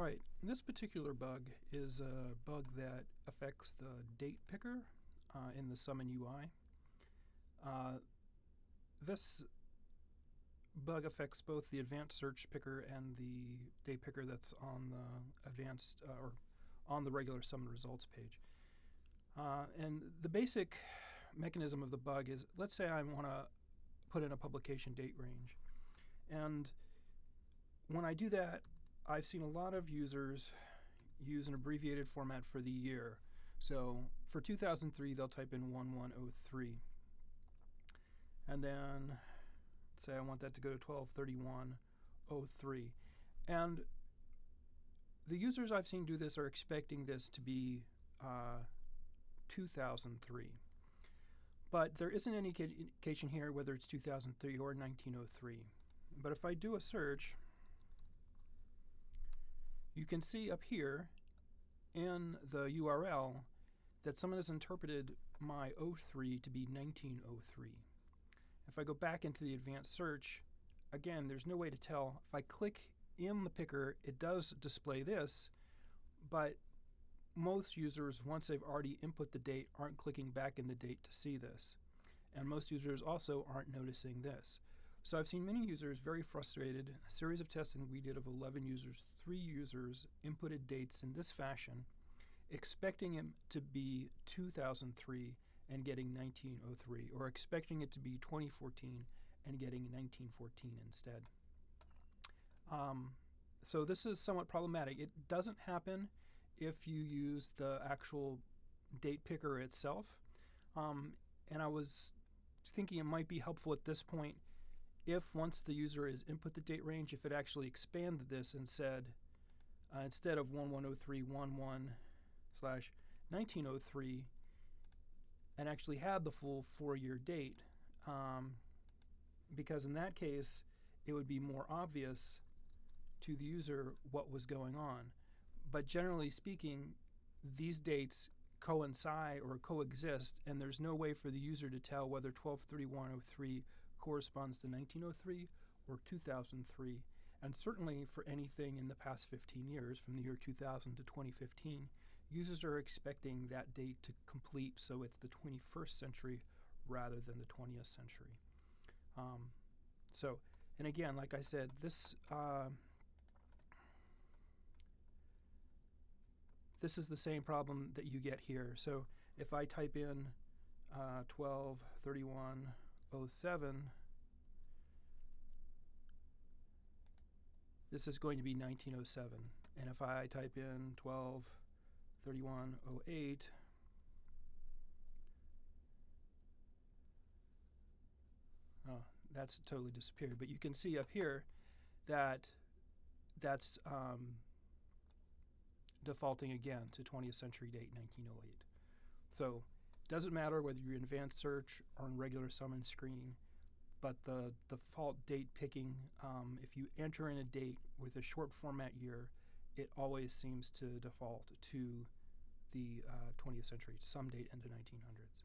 All right, this particular bug is a bug that affects the date picker in the Summon UI. This bug affects both the advanced search picker and the date picker that's on the advanced or on the regular Summon results page. And the basic mechanism of the bug is, let's say I want to put in a publication date range. And when I do that, I've seen a lot of users use an abbreviated format for the year. So for 2003, they'll type in 1103. And then say I want that to go to 12/31/03. And the users I've seen do this are expecting this to be 2003. But there isn't any indication here whether it's 2003 or 1903. But if I do a search, you can see up here in the URL that someone has interpreted my 03 to be 1903. If I go back into the advanced search, again, there's no way to tell. If I click in the picker, it does display this, but most users, once they've already input the date, aren't clicking back in the date to see this. And most users also aren't noticing this. So I've seen many users very frustrated. A series of testing we did of 11 users, 3 users inputted dates in this fashion, expecting it to be 2003 and getting 1903, or expecting it to be 2014 and getting 1914 instead. So this is somewhat problematic. It doesn't happen if you use the actual date picker itself. And I was thinking it might be helpful at this point if once the user has input the date range, if it actually expanded this and said, instead of 110311/1903, and actually had the full 4-year date, because in that case, it would be more obvious to the user what was going on. But generally speaking, these dates coincide or coexist, and there's no way for the user to tell whether 12/31/03 corresponds to 1903 or 2003. And certainly for anything in the past 15 years, from the year 2000 to 2015, users are expecting that date to complete, so it's the 21st century rather than the 20th century. And again, like I said, this is the same problem that you get here. So if I type in 12/31/07, this is going to be 1907. And if I type in 12/31/08, oh, that's totally disappeared. But you can see up here that that's defaulting again to 20th century date 1908. So it doesn't matter whether you're in advanced search or in regular summon screen, but the default date picking, if you enter in a date with a short format year, it always seems to default to the 20th century, some date into 1900s.